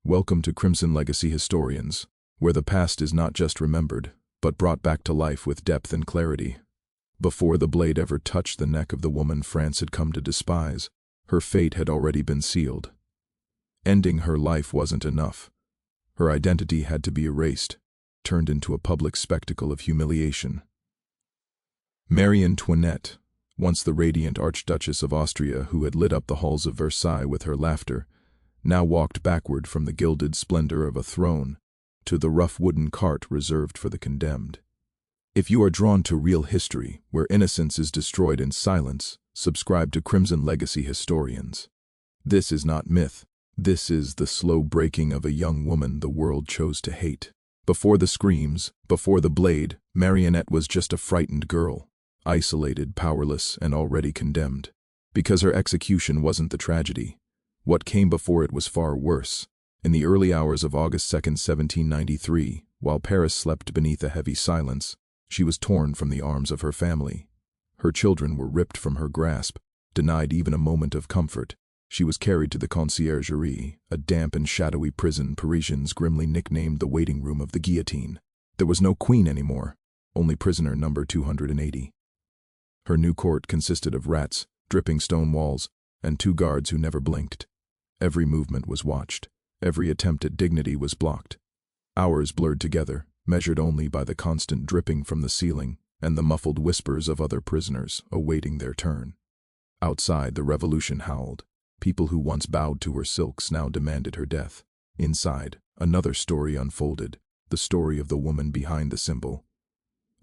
Welcome to Crimson Legacy Historians, where the past is not just remembered, but brought back to life with depth and clarity. Before the blade ever touched the neck of the woman France had come to despise, her fate had already been sealed. Ending her life wasn't enough. Her identity had to be erased, turned into a public spectacle of humiliation. Marie Antoinette, once the radiant Archduchess of Austria who had lit up the halls of Versailles with her laughter, now walked backward from the gilded splendor of a throne to the rough wooden cart reserved for the condemned. If you are drawn to real history, where innocence is destroyed in silence, subscribe to Crimson Legacy Historians. This is not myth. This is the slow breaking of a young woman the world chose to hate. Before the screams, before the blade, Marie Antoinette was just a frightened girl, isolated, powerless, and already condemned. Because her execution wasn't the tragedy. What came before it was far worse. In the early hours of August 2, 1793, while Paris slept beneath a heavy silence, she was torn from the arms of her family. Her children were ripped from her grasp, denied even a moment of comfort. She was carried to the Conciergerie, a damp and shadowy prison Parisians grimly nicknamed the waiting room of the Guillotine. There was no queen anymore, only prisoner number 280. Her new court consisted of rats, dripping stone walls, and 2 guards who never blinked. Every movement was watched. Every attempt at dignity was blocked. Hours blurred together, measured only by the constant dripping from the ceiling and the muffled whispers of other prisoners awaiting their turn. Outside, the revolution howled. People who once bowed to her silks now demanded her death. Inside, another story unfolded, the story of the woman behind the symbol.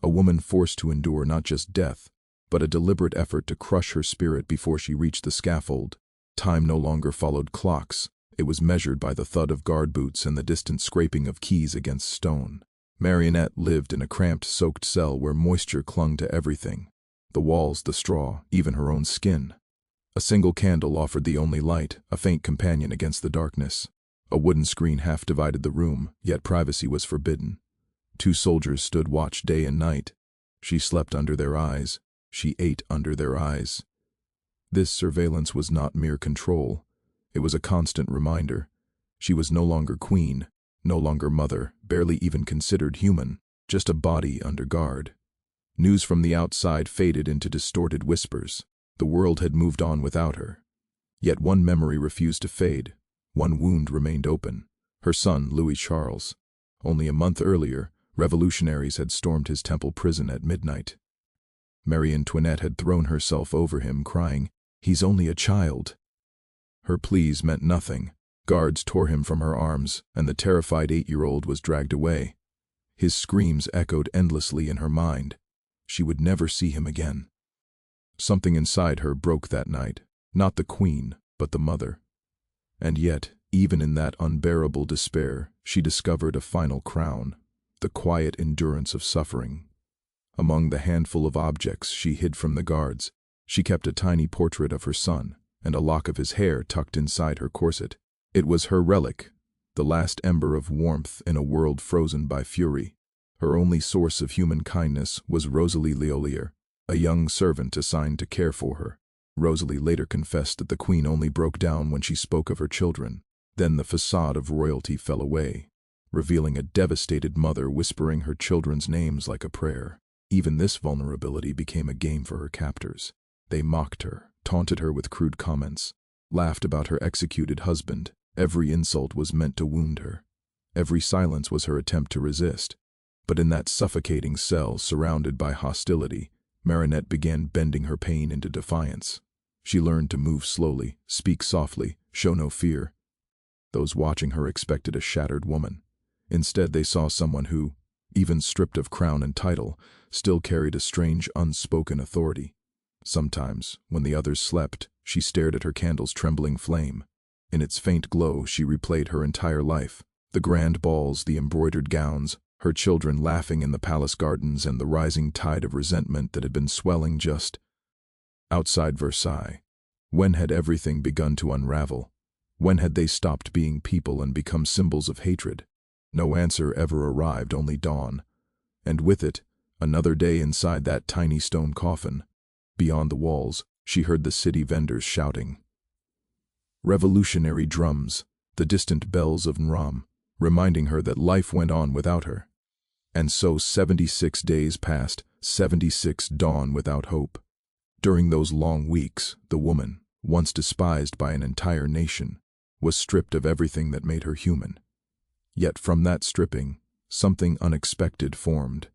A woman forced to endure not just death, but a deliberate effort to crush her spirit before she reached the scaffold. Time no longer followed clocks. It was measured by the thud of guard boots and the distant scraping of keys against stone. Marie Antoinette lived in a cramped, soaked cell where moisture clung to everything. The walls, the straw, even her own skin. A single candle offered the only light, a faint companion against the darkness. A wooden screen half divided the room, yet privacy was forbidden. 2 soldiers stood watch day and night. She slept under their eyes. She ate under their eyes. This surveillance was not mere control. It was a constant reminder. She was no longer queen, no longer mother, barely even considered human, just a body under guard. News from the outside faded into distorted whispers. The world had moved on without her. Yet one memory refused to fade. One wound remained open. Her son, Louis Charles. Only a month earlier, revolutionaries had stormed his temple prison at midnight. Marie Antoinette had thrown herself over him, crying, "He's only a child." Her pleas meant nothing. Guards tore him from her arms, and the terrified 8-year-old was dragged away. His screams echoed endlessly in her mind. She would never see him again. Something inside her broke that night, not the queen, but the mother. And yet, even in that unbearable despair, she discovered a final crown, the quiet endurance of suffering. Among the handful of objects she hid from the guards, she kept a tiny portrait of her son, and a lock of his hair tucked inside her corset. It was her relic, the last ember of warmth in a world frozen by fury. Her only source of human kindness was Rosalie L'Olier, a young servant assigned to care for her. Rosalie later confessed that the queen only broke down when she spoke of her children. Then the facade of royalty fell away, revealing a devastated mother whispering her children's names like a prayer. Even this vulnerability became a game for her captors. They mocked her, taunted her with crude comments, laughed about her executed husband. Every insult was meant to wound her. Every silence was her attempt to resist. But in that suffocating cell, surrounded by hostility, Marie Antoinette began bending her pain into defiance. She learned to move slowly, speak softly, show no fear. Those watching her expected a shattered woman. Instead, they saw someone who, even stripped of crown and title, still carried a strange, unspoken authority. Sometimes, when the others slept, she stared at her candle's trembling flame. In its faint glow, she replayed her entire life. The grand balls, the embroidered gowns, her children laughing in the palace gardens, and the rising tide of resentment that had been swelling just outside Versailles. When had everything begun to unravel? When had they stopped being people and become symbols of hatred? No answer ever arrived, only dawn. And with it, another day inside that tiny stone coffin. Beyond the walls, she heard the city vendors shouting. Revolutionary drums, the distant bells of Nram, reminding her that life went on without her. And so 76 days passed, 76 dawn without hope. During those long weeks, the woman, once despised by an entire nation, was stripped of everything that made her human. Yet from that stripping, something unexpected formed.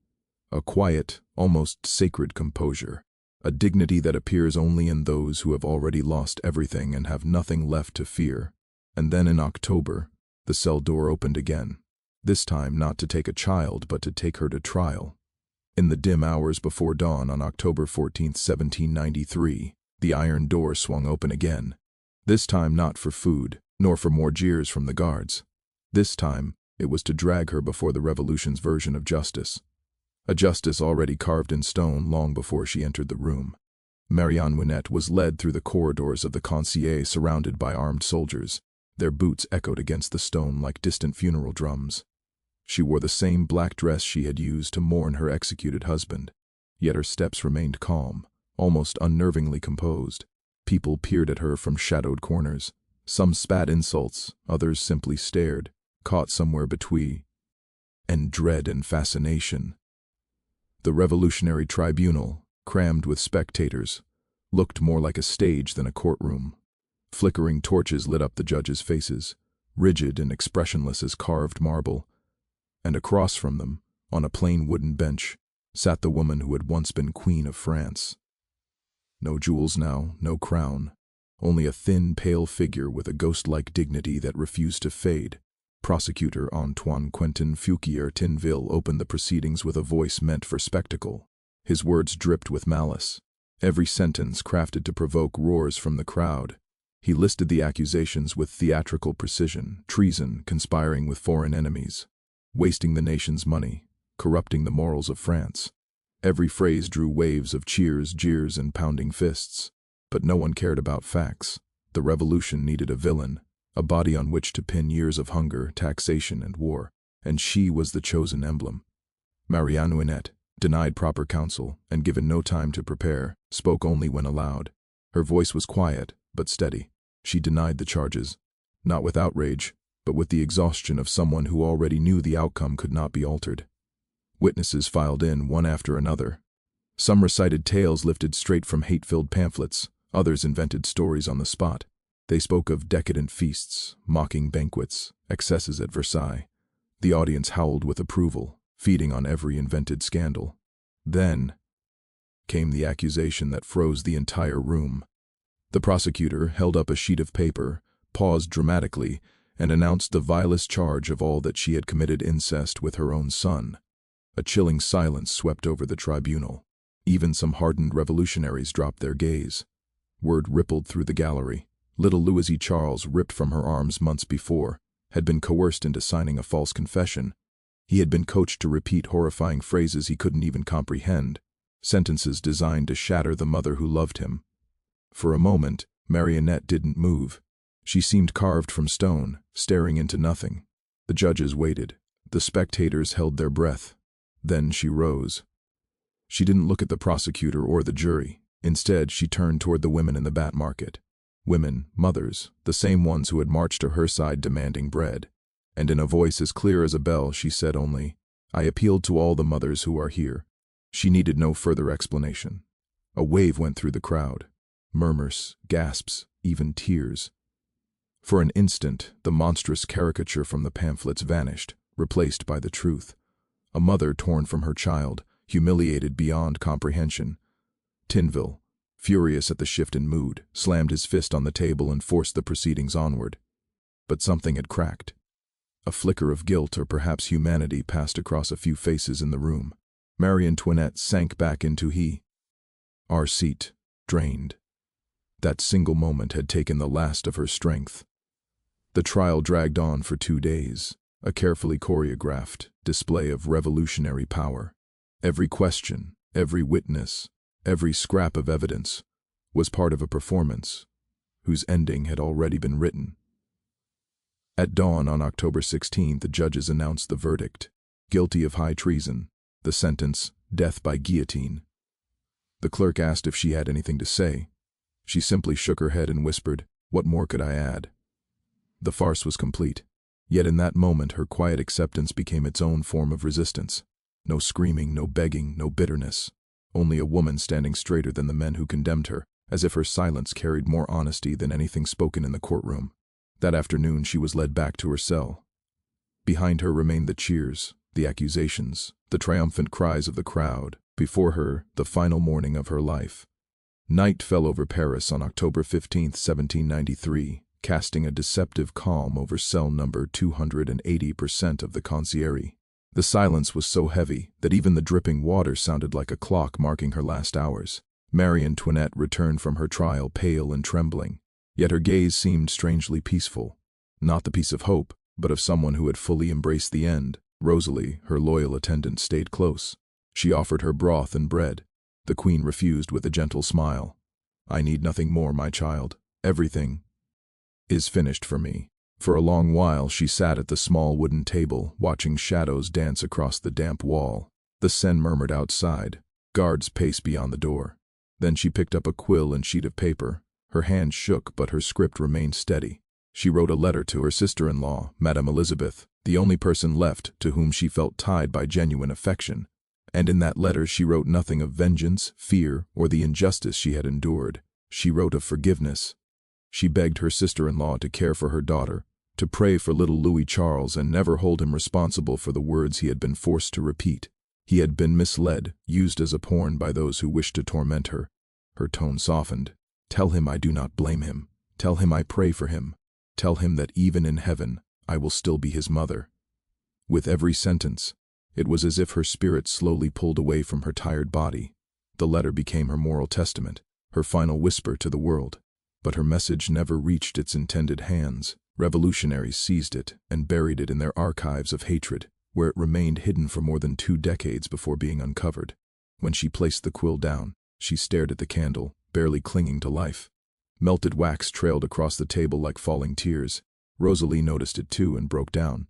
A quiet, almost sacred composure, a dignity that appears only in those who have already lost everything and have nothing left to fear. And then in October, the cell door opened again, this time not to take a child but to take her to trial. In the dim hours before dawn on October 14, 1793, the iron door swung open again, this time not for food, nor for more jeers from the guards. This time, it was to drag her before the Revolution's version of justice. A justice already carved in stone long before she entered the room. Marie Antoinette was led through the corridors of the Conciergerie surrounded by armed soldiers. Their boots echoed against the stone like distant funeral drums. She wore the same black dress she had used to mourn her executed husband, yet her steps remained calm, almost unnervingly composed. People peered at her from shadowed corners. Some spat insults, others simply stared, caught somewhere between dread and fascination. The Revolutionary Tribunal, crammed with spectators, looked more like a stage than a courtroom. Flickering torches lit up the judges' faces, rigid and expressionless as carved marble. And across from them, on a plain wooden bench, sat the woman who had once been Queen of France. No jewels now, no crown, only a thin, pale figure with a ghost-like dignity that refused to fade. Prosecutor Antoine Quentin Fouquier Tinville opened the proceedings with a voice meant for spectacle. His words dripped with malice, every sentence crafted to provoke roars from the crowd. He listed the accusations with theatrical precision: treason, conspiring with foreign enemies, wasting the nation's money, corrupting the morals of France. Every phrase drew waves of cheers, jeers, and pounding fists. But no one cared about facts. The revolution needed a villain, a body on which to pin years of hunger, taxation, and war, and she was the chosen emblem. Marie Antoinette, denied proper counsel and given no time to prepare, spoke only when allowed. Her voice was quiet, but steady. She denied the charges, not with outrage, but with the exhaustion of someone who already knew the outcome could not be altered. Witnesses filed in, one after another. Some recited tales lifted straight from hate-filled pamphlets, others invented stories on the spot. They spoke of decadent feasts, mocking banquets, excesses at Versailles. The audience howled with approval, feeding on every invented scandal. Then came the accusation that froze the entire room. The prosecutor held up a sheet of paper, paused dramatically, and announced the vilest charge of all that she had committed incest with her own son. A chilling silence swept over the tribunal. Even some hardened revolutionaries dropped their gaze. Word rippled through the gallery. Little Louis Charles, ripped from her arms months before, had been coerced into signing a false confession. He had been coached to repeat horrifying phrases he couldn't even comprehend, sentences designed to shatter the mother who loved him. For a moment, Marie Antoinette didn't move. She seemed carved from stone, staring into nothing. The judges waited. The spectators held their breath. Then she rose. She didn't look at the prosecutor or the jury. Instead, she turned toward the women in the bat market. Women, mothers, the same ones who had marched to her side demanding bread. And in a voice as clear as a bell, she said only, "I appealed to all the mothers who are here." She needed no further explanation. A wave went through the crowd. Murmurs, gasps, even tears. For an instant, the monstrous caricature from the pamphlets vanished, replaced by the truth. A mother torn from her child, humiliated beyond comprehension. Tinville, furious at the shift in mood, slammed his fist on the table and forced the proceedings onward. But something had cracked. A flicker of guilt or perhaps humanity passed across a few faces in the room. Marie Antoinette sank back into our seat, drained. That single moment had taken the last of her strength. The trial dragged on for 2 days, a carefully choreographed display of revolutionary power. Every question, every witness, every scrap of evidence was part of a performance whose ending had already been written. At dawn on October 16, the judges announced the verdict: guilty of high treason, the sentence, death by guillotine. The clerk asked if she had anything to say. She simply shook her head and whispered, "What more could I add?" The farce was complete. Yet in that moment her quiet acceptance became its own form of resistance. No screaming, no begging, no bitterness. Only a woman standing straighter than the men who condemned her, as if her silence carried more honesty than anything spoken in the courtroom. That afternoon she was led back to her cell. Behind her remained the cheers, the accusations, the triumphant cries of the crowd. Before her, the final morning of her life. Night fell over Paris on October 15, 1793, casting a deceptive calm over cell number 280% of the Conciergerie. The silence was so heavy that even the dripping water sounded like a clock marking her last hours. Marie Antoinette returned from her trial pale and trembling, yet her gaze seemed strangely peaceful. Not the peace of hope, but of someone who had fully embraced the end. Rosalie, her loyal attendant, stayed close. She offered her broth and bread. The queen refused with a gentle smile. "I need nothing more, my child. Everything is finished for me." For a long while she sat at the small wooden table, watching shadows dance across the damp wall. The Seine murmured outside. Guards paced beyond the door. Then she picked up a quill and sheet of paper. Her hand shook, but her script remained steady. She wrote a letter to her sister-in-law, Madame Elizabeth, the only person left to whom she felt tied by genuine affection. And in that letter she wrote nothing of vengeance, fear, or the injustice she had endured. She wrote of forgiveness. She begged her sister-in-law to care for her daughter, to pray for little Louis Charles and never hold him responsible for the words he had been forced to repeat. He had been misled, used as a pawn by those who wished to torment her. Her tone softened. "Tell him I do not blame him. Tell him I pray for him. Tell him that even in heaven, I will still be his mother." With every sentence, it was as if her spirit slowly pulled away from her tired body. The letter became her moral testament, her final whisper to the world. But her message never reached its intended hands. Revolutionaries seized it and buried it in their archives of hatred, where it remained hidden for more than 2 decades before being uncovered. When she placed the quill down, she stared at the candle, barely clinging to life. Melted wax trailed across the table like falling tears. Rosalie noticed it too and broke down.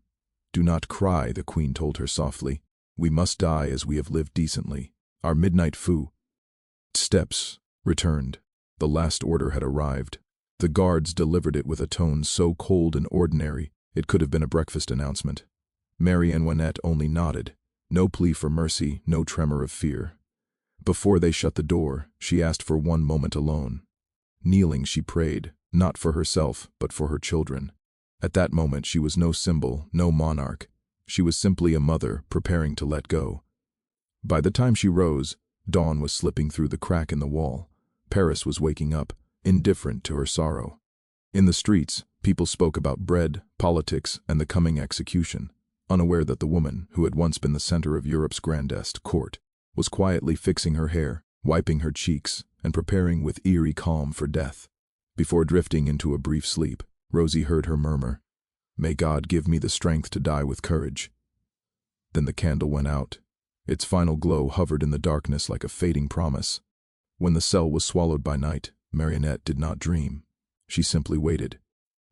"Do not cry," the queen told her softly. "We must die as we have lived decently. Our midnight fou." Steps returned. The last order had arrived. The guards delivered it with a tone so cold and ordinary it could have been a breakfast announcement. Marie Antoinette only nodded. No plea for mercy, no tremor of fear. Before they shut the door, she asked for one moment alone. Kneeling, she prayed, not for herself, but for her children. At that moment she was no symbol, no monarch. She was simply a mother preparing to let go. By the time she rose, dawn was slipping through the crack in the wall. Paris was waking up, indifferent to her sorrow. In the streets, people spoke about bread, politics, and the coming execution, unaware that the woman, who had once been the center of Europe's grandest court, was quietly fixing her hair, wiping her cheeks, and preparing with eerie calm for death. Before drifting into a brief sleep, Rosie heard her murmur, "May God give me the strength to die with courage." Then the candle went out. Its final glow hovered in the darkness like a fading promise. When the cell was swallowed by night, Marie Antoinette did not dream. She simply waited.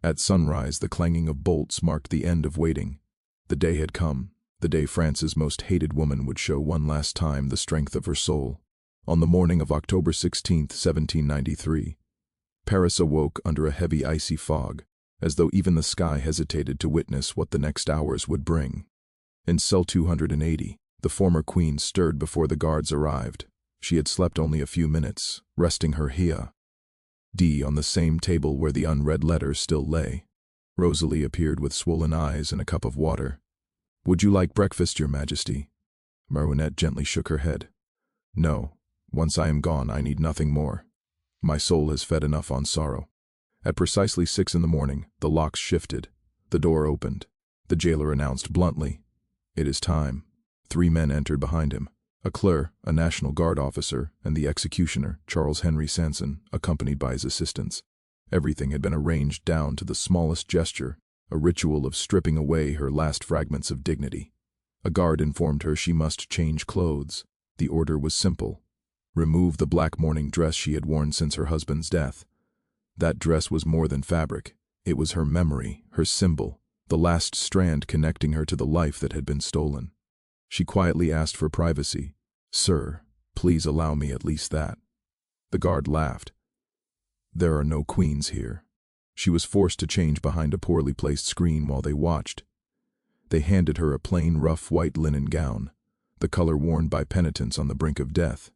At sunrise, the clanging of bolts marked the end of waiting. The day had come, the day France's most hated woman would show one last time the strength of her soul. On the morning of October 16, 1793, Paris awoke under a heavy icy fog, as though even the sky hesitated to witness what the next hours would bring. In cell 280, the former queen stirred before the guards arrived. She had slept only a few minutes, resting her head on the same table where the unread letter still lay. Rosalie appeared with swollen eyes and a cup of water. "Would you like breakfast, Your Majesty?" Marie Antoinette gently shook her head. "No. Once I am gone, I need nothing more. My soul has fed enough on sorrow." At precisely 6 in the morning, the locks shifted. The door opened. The jailer announced bluntly, "It is time." 3 men entered behind him. A clerk, a National Guard officer, and the executioner, Charles Henry Sanson, accompanied by his assistants. Everything had been arranged down to the smallest gesture, a ritual of stripping away her last fragments of dignity. A guard informed her she must change clothes. The order was simple. Remove the black mourning dress she had worn since her husband's death. That dress was more than fabric. It was her memory, her symbol, the last strand connecting her to the life that had been stolen. She quietly asked for privacy. "Sir, please allow me at least that." The guard laughed. "There are no queens here." She was forced to change behind a poorly placed screen while they watched. They handed her a plain, rough white linen gown, the color worn by penitents on the brink of death.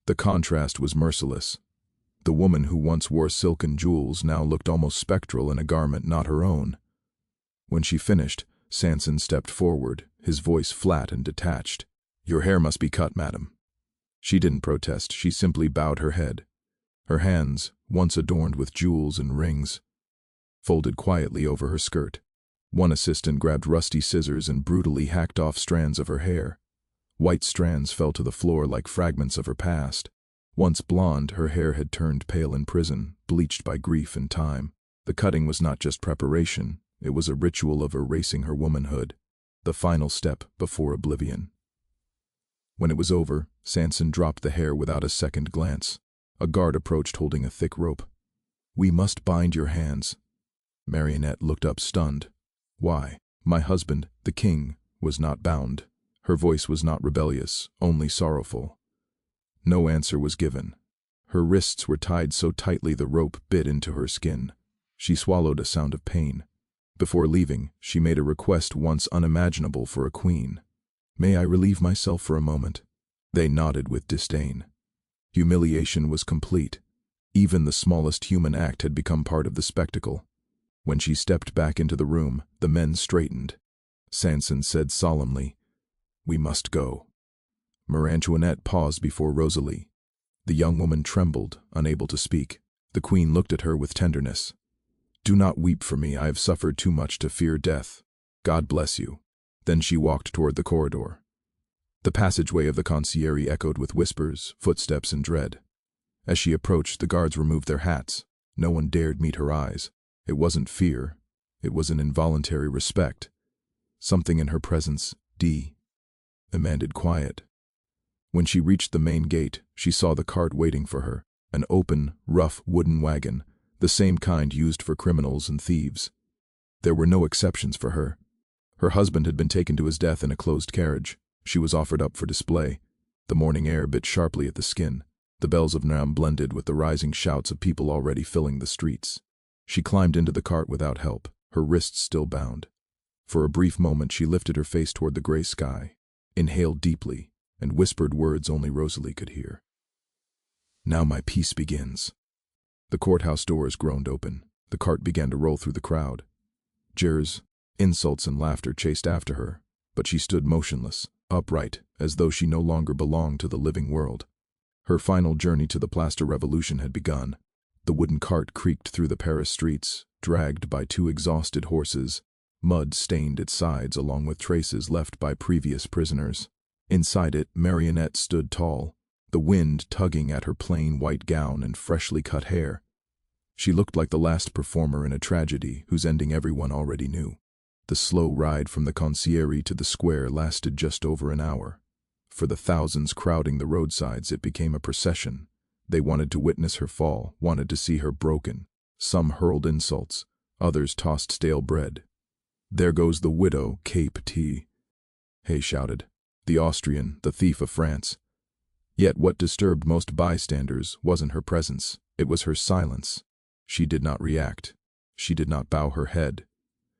The contrast was merciless. The woman who once wore silk and jewels now looked almost spectral in a garment not her own. When she finished, Sanson stepped forward, his voice flat and detached. "Your hair must be cut, madam." She didn't protest, she simply bowed her head. Her hands, once adorned with jewels and rings, folded quietly over her skirt. One assistant grabbed rusty scissors and brutally hacked off strands of her hair. White strands fell to the floor like fragments of her past. Once blonde, her hair had turned pale in prison, bleached by grief and time. The cutting was not just preparation, it was a ritual of erasing her womanhood, the final step before oblivion. When it was over, Sanson dropped the hair without a second glance. A guard approached holding a thick rope. "We must bind your hands." Marie Antoinette looked up stunned. "Why? My husband, the king, was not bound." Her voice was not rebellious, only sorrowful. No answer was given. Her wrists were tied so tightly the rope bit into her skin. She swallowed a sound of pain. Before leaving, she made a request once unimaginable for a queen. "May I relieve myself for a moment?" They nodded with disdain. Humiliation was complete. Even the smallest human act had become part of the spectacle. When she stepped back into the room, the men straightened. Sanson said solemnly, "We must go." Marie Antoinette paused before Rosalie. The young woman trembled, unable to speak. The queen looked at her with tenderness. "Do not weep for me, I have suffered too much to fear death. God bless you." Then she walked toward the corridor. The passageway of the conciergerie echoed with whispers, footsteps, and dread. As she approached, the guards removed their hats. No one dared meet her eyes. It wasn't fear. It was an involuntary respect. Something in her presence, demanded quiet. When she reached the main gate, she saw the cart waiting for her, an open, rough wooden wagon, the same kind used for criminals and thieves. There were no exceptions for her. Her husband had been taken to his death in a closed carriage. She was offered up for display. The morning air bit sharply at the skin. The bells of Nam blended with the rising shouts of people already filling the streets. She climbed into the cart without help, her wrists still bound. For a brief moment she lifted her face toward the gray sky, inhaled deeply, and whispered words only Rosalie could hear. "Now my peace begins." The courthouse doors groaned open. The cart began to roll through the crowd. Jeers, insults, and laughter chased after her, but she stood motionless, upright, as though she no longer belonged to the living world. Her final journey to the Plaster Revolution had begun. The wooden cart creaked through the Paris streets, dragged by two exhausted horses. Mud stained its sides along with traces left by previous prisoners. Inside it, Marie Antoinette stood tall, the wind tugging at her plain white gown and freshly cut hair. She looked like the last performer in a tragedy whose ending everyone already knew. The slow ride from the conciergerie to the square lasted just over an hour. For the thousands crowding the roadsides, it became a procession. They wanted to witness her fall, wanted to see her broken. Some hurled insults, others tossed stale bread. "There goes the widow, Cape T," Hay shouted. "The Austrian, the thief of France." Yet what disturbed most bystanders wasn't her presence, it was her silence. She did not react. She did not bow her head.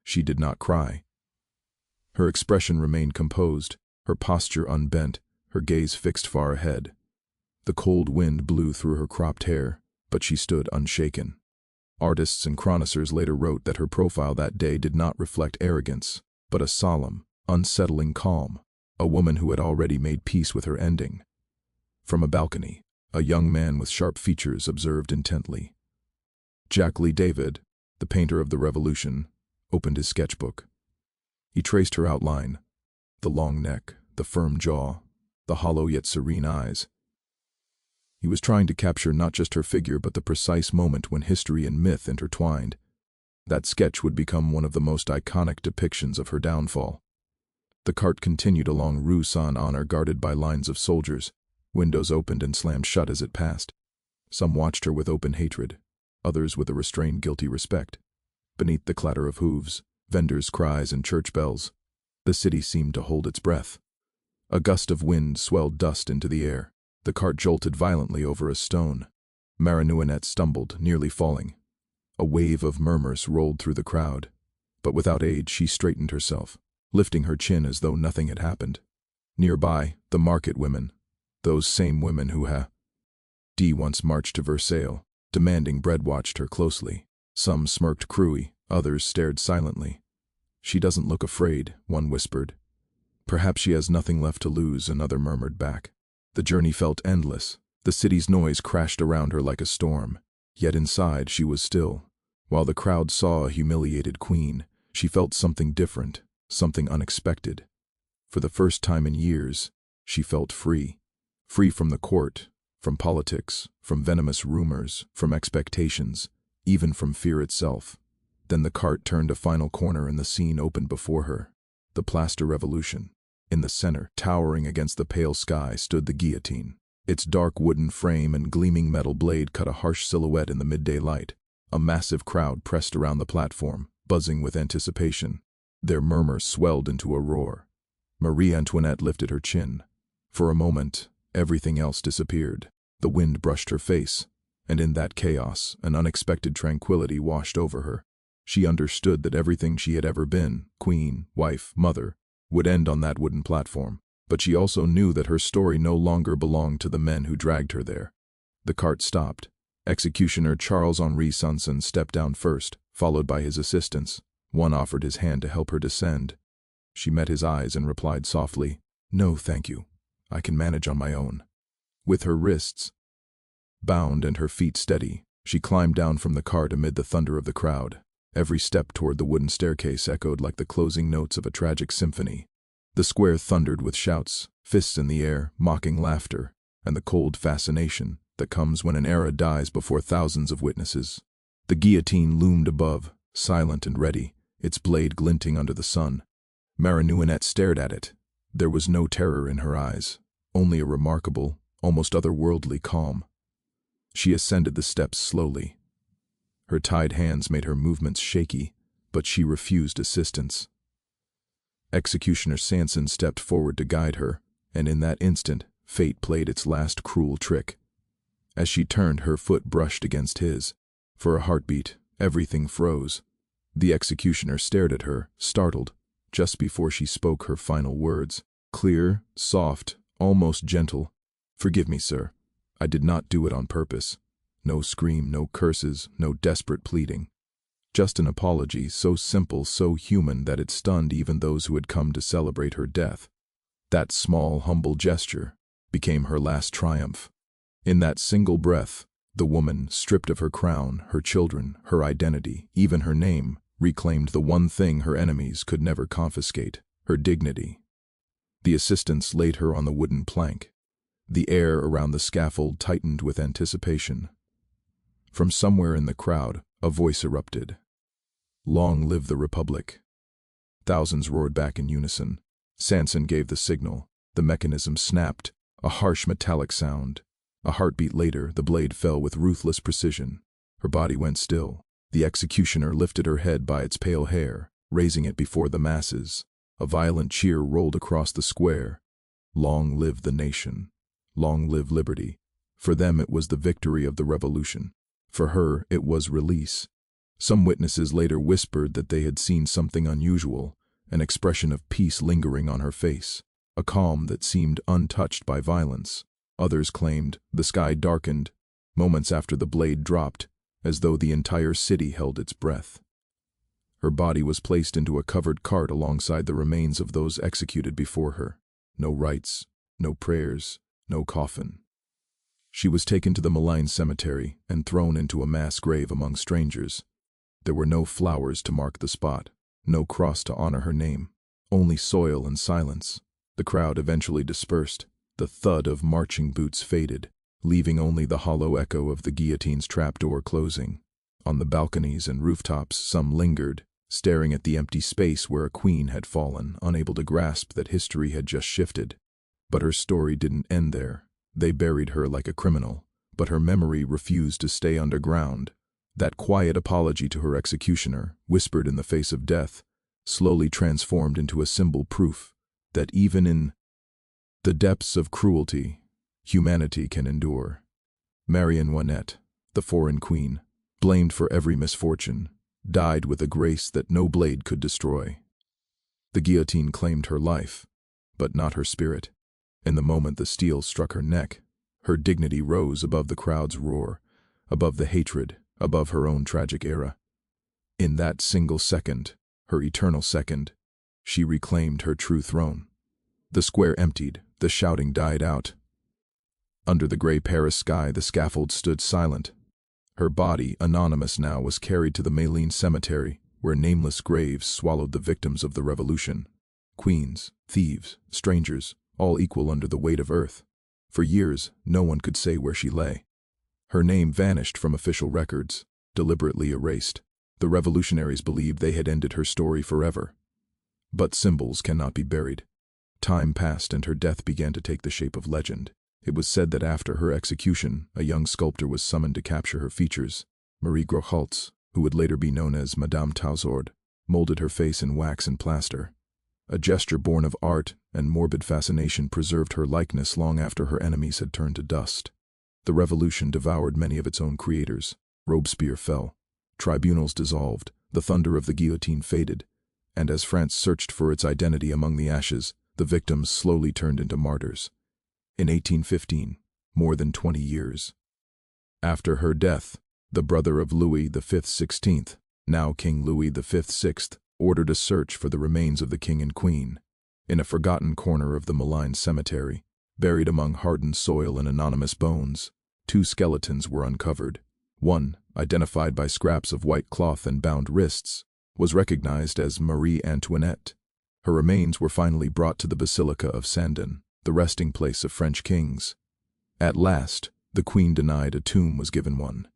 She did not cry. Her expression remained composed, her posture unbent, her gaze fixed far ahead. The cold wind blew through her cropped hair, but she stood unshaken. Artists and chroniclers later wrote that her profile that day did not reflect arrogance, but a solemn, unsettling calm, a woman who had already made peace with her ending. From a balcony, a young man with sharp features observed intently. Jacques Lee David, the painter of the Revolution, opened his sketchbook. He traced her outline, the long neck, the firm jaw, the hollow yet serene eyes. He was trying to capture not just her figure but the precise moment when history and myth intertwined. That sketch would become one of the most iconic depictions of her downfall. The cart continued along Rue Saint-Honor guarded by lines of soldiers. Windows opened and slammed shut as it passed. Some watched her with open hatred, others with a restrained guilty respect. Beneath the clatter of hooves, vendors' cries, and church bells, the city seemed to hold its breath. A gust of wind swelled dust into the air. The cart jolted violently over a stone. Marie Antoinette stumbled, nearly falling. A wave of murmurs rolled through the crowd, but without aid she straightened herself, lifting her chin as though nothing had happened. Nearby, the market women, those same women who once marched to Versailles, demanding bread, watched her closely. Some smirked cruelly, others stared silently. "She doesn't look afraid," one whispered. "Perhaps she has nothing left to lose," another murmured back. The journey felt endless. The city's noise crashed around her like a storm. Yet inside she was still. While the crowd saw a humiliated queen, she felt something different, something unexpected. For the first time in years, she felt free. Free from the court, from politics, from venomous rumors, from expectations, even from fear itself. Then the cart turned a final corner and the scene opened before her. The plaster revolution. In the center, towering against the pale sky, stood the guillotine. Its dark wooden frame and gleaming metal blade cut a harsh silhouette in the midday light. A massive crowd pressed around the platform, buzzing with anticipation. Their murmurs swelled into a roar. Marie Antoinette lifted her chin. For a moment, everything else disappeared. The wind brushed her face, and in that chaos, an unexpected tranquility washed over her. She understood that everything she had ever been, queen, wife, mother, would end on that wooden platform. But she also knew that her story no longer belonged to the men who dragged her there. The cart stopped. Executioner Charles-Henri Sanson stepped down first, followed by his assistants. One offered his hand to help her descend. She met his eyes and replied softly, "No, thank you. I can manage on my own." With her wrists bound and her feet steady, she climbed down from the cart amid the thunder of the crowd. Every step toward the wooden staircase echoed like the closing notes of a tragic symphony. The square thundered with shouts, fists in the air, mocking laughter, and the cold fascination that comes when an era dies before thousands of witnesses. The guillotine loomed above, silent and ready, its blade glinting under the sun. Marie Antoinette stared at it. There was no terror in her eyes, only a remarkable, almost otherworldly calm. She ascended the steps slowly. Her tied hands made her movements shaky, but she refused assistance. Executioner Sanson stepped forward to guide her, and in that instant, fate played its last cruel trick. As she turned, her foot brushed against his. For a heartbeat, everything froze. The executioner stared at her, startled, just before she spoke her final words. Clear, soft, almost gentle. "Forgive me, sir. I did not do it on purpose." No scream, no curses, no desperate pleading. Just an apology, so simple, so human that it stunned even those who had come to celebrate her death. That small, humble gesture became her last triumph. In that single breath, the woman, stripped of her crown, her children, her identity, even her name, reclaimed the one thing her enemies could never confiscate, her dignity. The assistants laid her on the wooden plank. The air around the scaffold tightened with anticipation. From somewhere in the crowd, a voice erupted. "Long live the Republic." Thousands roared back in unison. Sanson gave the signal. The mechanism snapped, a harsh metallic sound. A heartbeat later, the blade fell with ruthless precision. Her body went still. The executioner lifted her head by its pale hair, raising it before the masses. A violent cheer rolled across the square. Long live the nation. Long live liberty. For them it was the victory of the revolution. For her it was release. Some witnesses later whispered that they had seen something unusual, an expression of peace lingering on her face, a calm that seemed untouched by violence. Others claimed the sky darkened, moments after the blade dropped, as though the entire city held its breath. Her body was placed into a covered cart alongside the remains of those executed before her. No rites, no prayers, no coffin. She was taken to the Malines cemetery and thrown into a mass grave among strangers. There were no flowers to mark the spot, no cross to honor her name, only soil and silence. The crowd eventually dispersed. The thud of marching boots faded, leaving only the hollow echo of the guillotine's trapdoor closing. On the balconies and rooftops, some lingered, staring at the empty space where a queen had fallen, unable to grasp that history had just shifted. But her story didn't end there. They buried her like a criminal, but her memory refused to stay underground. That quiet apology to her executioner, whispered in the face of death, slowly transformed into a symbol proof that even in the depths of cruelty, humanity can endure. Marie Antoinette, the foreign queen, blamed for every misfortune, died with a grace that no blade could destroy. The guillotine claimed her life, but not her spirit. In the moment the steel struck her neck, her dignity rose above the crowd's roar, above the hatred, above her own tragic era. In that single second, her eternal second, she reclaimed her true throne. The square emptied, the shouting died out. Under the gray Paris sky, the scaffold stood silent. Her body, anonymous now, was carried to the Malines cemetery, where nameless graves swallowed the victims of the revolution. Queens, thieves, strangers, all equal under the weight of earth. For years, no one could say where she lay. Her name vanished from official records, deliberately erased. The revolutionaries believed they had ended her story forever. But symbols cannot be buried. Time passed and her death began to take the shape of legend. It was said that after her execution, a young sculptor was summoned to capture her features. Marie Antoinette, who would later be known as Madame Tussauds, molded her face in wax and plaster. A gesture born of art and morbid fascination preserved her likeness long after her enemies had turned to dust. The revolution devoured many of its own creators. Robespierre fell. Tribunals dissolved. The thunder of the guillotine faded. And as France searched for its identity among the ashes, the victims slowly turned into martyrs. In 1815, more than 20 years. After her death, the brother of Louis XVI, now King Louis VI, ordered a search for the remains of the king and queen. In a forgotten corner of the Malines cemetery, buried among hardened soil and anonymous bones, 2 skeletons were uncovered. One, identified by scraps of white cloth and bound wrists, was recognized as Marie Antoinette. Her remains were finally brought to the Basilica of Saint-Denis, the resting place of French kings. At last, the queen denied a tomb was given one.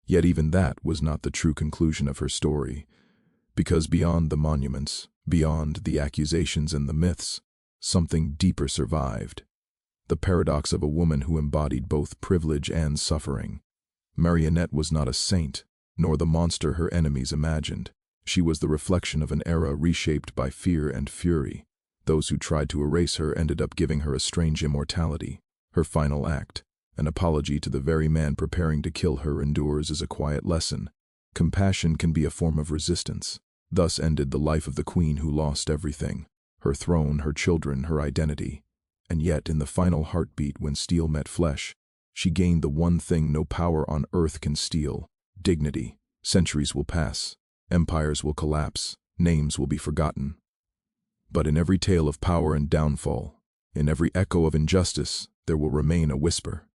Yet even that was not the true conclusion of her story, because beyond the monuments, beyond the accusations and the myths, something deeper survived. The paradox of a woman who embodied both privilege and suffering. Marie Antoinette was not a saint, nor the monster her enemies imagined. She was the reflection of an era reshaped by fear and fury. Those who tried to erase her ended up giving her a strange immortality. Her final act, an apology to the very man preparing to kill her, endures as a quiet lesson. Compassion can be a form of resistance. Thus ended the life of the queen who lost everything, her throne, her children, her identity. And yet, in the final heartbeat when steel met flesh, she gained the one thing no power on earth can steal: dignity. Centuries will pass, empires will collapse, names will be forgotten. But in every tale of power and downfall, in every echo of injustice, there will remain a whisper.